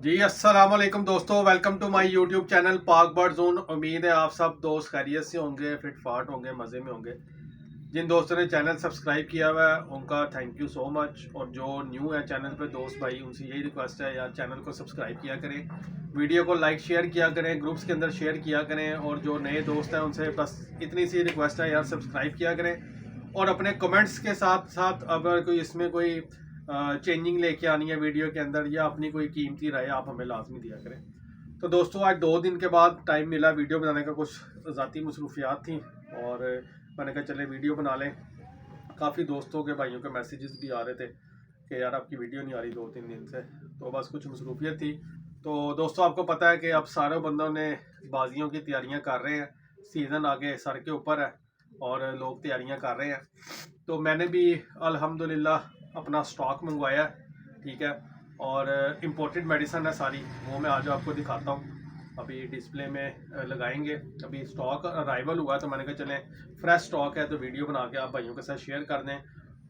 जी अस्सलाम वालेकुम दोस्तों, welcome to my YouTube channel Pak Bird Zone. उम्मीद है आप सब दोस्त खैरियत से होंगे, फिट फाट होंगे, मज़े में होंगे। जिन दोस्तों ने चैनल सब्सक्राइब किया हुआ है उनका थैंक यू सो मच, और जो न्यू है चैनल पे दोस्त भाई उनसे यही रिक्वेस्ट है यार, चैनल को सब्सक्राइब किया करें, वीडियो को लाइक शेयर किया करें, ग्रुप्स के अंदर शेयर किया करें, और जो नए दोस्त हैं उनसे बस इतनी सी रिक्वेस्ट है यार, सब्सक्राइब किया करें। और अपने कमेंट्स के साथ साथ अगर कोई इसमें कोई चेंजिंग लेके आनी है वीडियो के अंदर, या अपनी कोई कीमती राय आप हमें लाजमी दिया करें। तो दोस्तों आज 2 दिन के बाद टाइम मिला वीडियो बनाने का, कुछ ज़ाती मसरूफियात थी और मैंने कहा चले वीडियो बना लें। काफ़ी दोस्तों के भाइयों के मैसेजेस भी आ रहे थे कि यार आपकी वीडियो नहीं आ रही 2-3 दिन से, तो बस कुछ मसरूफियत थी। तो दोस्तों आपको पता है कि अब सारे बंदों ने बाजियों की तैयारियां कर रहे हैं, सीज़न आगे सर के ऊपर है और लोग तैयारियां कर रहे हैं। तो मैंने भी अल्हम्दुलिल्लाह अपना स्टॉक मंगवाया, ठीक है, और इम्पोर्टेड मेडिसन है सारी, वो मैं आज आपको दिखाता हूँ। अभी डिस्प्ले में लगाएंगे। अभी स्टॉक अराइवल हुआ तो मैंने कहा चलें फ्रेश स्टॉक है तो वीडियो बना के आप भाइयों के साथ शेयर कर दें।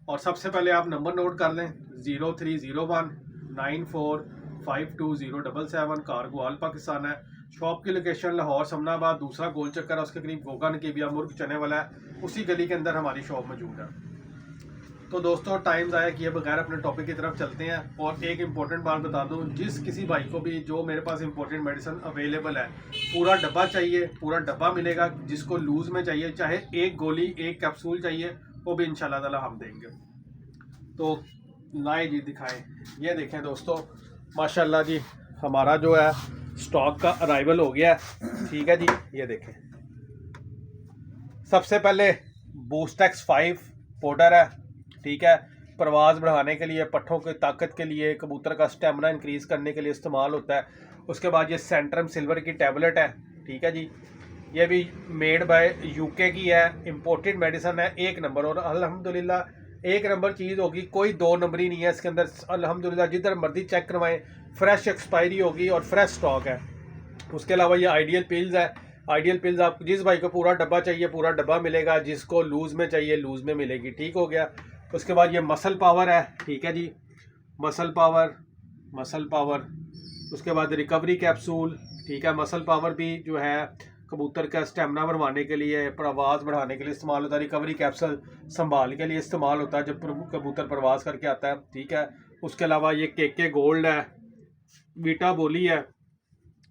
और सबसे पहले आप नंबर नोट कर लें 030194520777, कारगो आल पाकिस्तान है। शॉप की लोकेशन लाहौर समनाबाद, दूसरा गोल चक्कर है उसके करीब गोगन की बिया मुर्ग चने वाला है, उसी गली के अंदर हमारी शॉप मौजूद है। तो दोस्तों टाइम ज़ाया किए बगैर अपने टॉपिक की तरफ चलते हैं। और एक इम्पॉर्टेंट बात बता दूं, जिस किसी भाई को भी जो मेरे पास इम्पोर्टेंट मेडिसिन अवेलेबल है, पूरा डब्बा चाहिए, पूरा डब्बा मिलेगा। जिसको लूज़ में चाहिए, चाहे एक गोली एक कैप्सूल चाहिए, वो भी इंशाल्लाह ताला हम देंगे। तो लाए जी दिखाएं, ये देखें दोस्तों, माशाल्लाह जी हमारा जो है स्टॉक का अराइवल हो गया है, ठीक है जी। ये देखें, सबसे पहले बूस्टेक्स 5 पाउडर है, ठीक है, परवाज़ बढ़ाने के लिए, पट्ठों की ताकत के लिए, कबूतर का स्टेमिना इंक्रीज़ करने के लिए इस्तेमाल होता है। उसके बाद ये सेंट्रम सिल्वर की टैबलेट है, ठीक है जी। ये भी मेड बाय यूके की है, इम्पोर्टेड मेडिसिन है, 1 नंबर। और अल्हम्दुलिल्लाह 1 नंबर चीज़ होगी, कोई 2 नंबरी नहीं है इसके अंदर। अल्हम्दुलिल्लाह जिधर मर्जी चेक करवाएं, फ्रेश एक्सपायरी होगी और फ्रेश स्टॉक है। उसके अलावा ये आइडियल पिल्स है। आइडियल पिल्स आप जिस भाई को पूरा डब्बा चाहिए पूरा डब्बा मिलेगा, जिसको लूज़ में चाहिए लूज़ में मिलेगी, ठीक हो गया। उसके बाद ये मसल पावर है, ठीक है जी, मसल पावर, मसल पावर। उसके बाद रिकवरी कैप्सूल, ठीक है। मसल पावर भी जो है कबूतर का स्टेमिना बढ़वाने के लिए, परवाज़ बढ़ाने के लिए इस्तेमाल होता है। रिकवरी कैप्सूल संभाल के लिए इस्तेमाल होता है जब कबूतर परवाज़ करके आता है, ठीक है। उसके अलावा ये केके गोल्ड है, वीटा बोली है।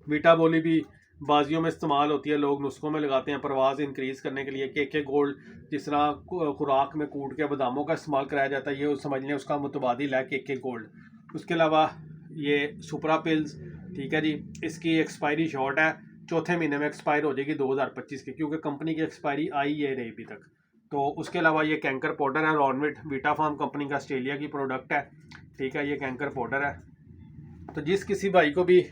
वीटा बोली भी बाजियों में इस्तेमाल होती है, लोग नुस्खों में लगाते हैं परवाज़ इंक्रीज़ करने के लिए। केके गोल्ड जिस तरह खुराक में कूट के बादामों का इस्तेमाल कराया जाता है, ये समझ लें उसका मुतबादिल है केके गोल्ड। उसके अलावा ये सुपरा पिल्स, ठीक है जी, इसकी एक्सपायरी शॉर्ट है, चौथे महीने में एक्सपायर हो जाएगी 2025 की, क्योंकि कंपनी की एक्सपायरी आई है नहीं अभी तक। तो उसके अलावा ये कैंकर पाउडर है, रॉनविट वीटा फार्म कंपनी का ऑस्ट्रेलिया की प्रोडक्ट है, ठीक है। ये कैंकर पाउडर है। तो जिस किसी भाई को भी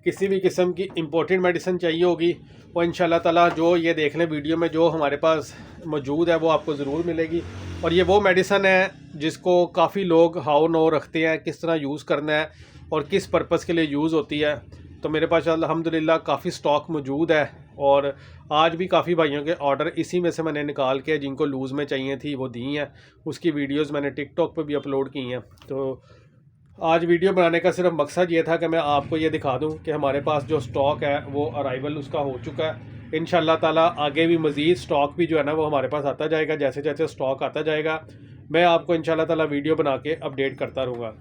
किसी भी किस्म की इम्पोर्टेंट मेडिसिन चाहिए होगी, वो इंशाल्लाह ताला जो ये देख लें वीडियो में जो हमारे पास मौजूद है वो आपको ज़रूर मिलेगी। और ये वो मेडिसिन है जिसको काफ़ी लोग हाउ नो रखते हैं, किस तरह यूज़ करना है और किस पर्पज़ के लिए यूज़ होती है। तो मेरे पास अल्हम्दुलिल्लाह काफ़ी स्टॉक मौजूद है, और आज भी काफ़ी भाइयों के ऑर्डर इसी में से मैंने निकाल के जिनको लूज़ में चाहिए थी वो दी हैं। उसकी वीडियोज़ मैंने टिकटॉक पर भी अपलोड की हैं। तो आज वीडियो बनाने का सिर्फ मकसद ये था कि मैं आपको ये दिखा दूं कि हमारे पास जो स्टॉक है वो अराइवल उसका हो चुका है। इंशाल्लाह ताला आगे भी मज़ीद स्टॉक भी जो है ना वो हमारे पास आता जाएगा। जैसे जैसे स्टॉक आता जाएगा मैं आपको इंशाल्लाह ताला वीडियो बना के अपडेट करता रहूँगा।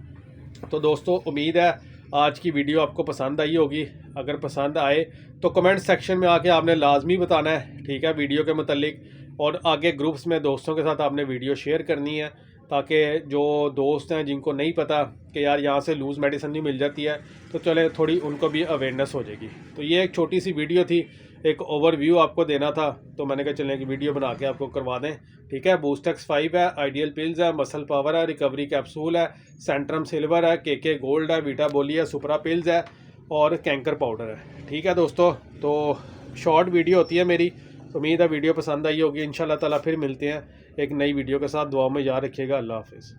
तो दोस्तों उम्मीद है आज की वीडियो आपको पसंद आई होगी। अगर पसंद आए तो कमेंट सेक्शन में आके आपने लाजमी बताना है, ठीक है, वीडियो के मुतल्लिक। और आगे ग्रुप्स में दोस्तों के साथ आपने वीडियो शेयर करनी है, ताकि जो दोस्त हैं जिनको नहीं पता कि यार यहाँ से लूज़ मेडिसिन नहीं मिल जाती है, तो चले थोड़ी उनको भी अवेयरनेस हो जाएगी। तो ये एक छोटी सी वीडियो थी, एक ओवरव्यू आपको देना था, तो मैंने कहा चलें कि वीडियो बना के आपको करवा दें, ठीक है। बूस्टेक्स 5 है, आइडियल पिल्स है, मसल पावर है, रिकवरी कैप्सूल है, सेंट्रम सिल्वर है, केके गोल्ड है, वीटा बोली है, सुपरा पिल्स है और कैंकर पाउडर है, ठीक है दोस्तों। तो शॉर्ट वीडियो होती है मेरी। उम्मीद है वीडियो पसंद आई होगी। इंशाल्लाह ताला फिर मिलते हैं एक नई वीडियो के साथ। दुआ में याद रखिएगा। अल्लाह हाफिज़।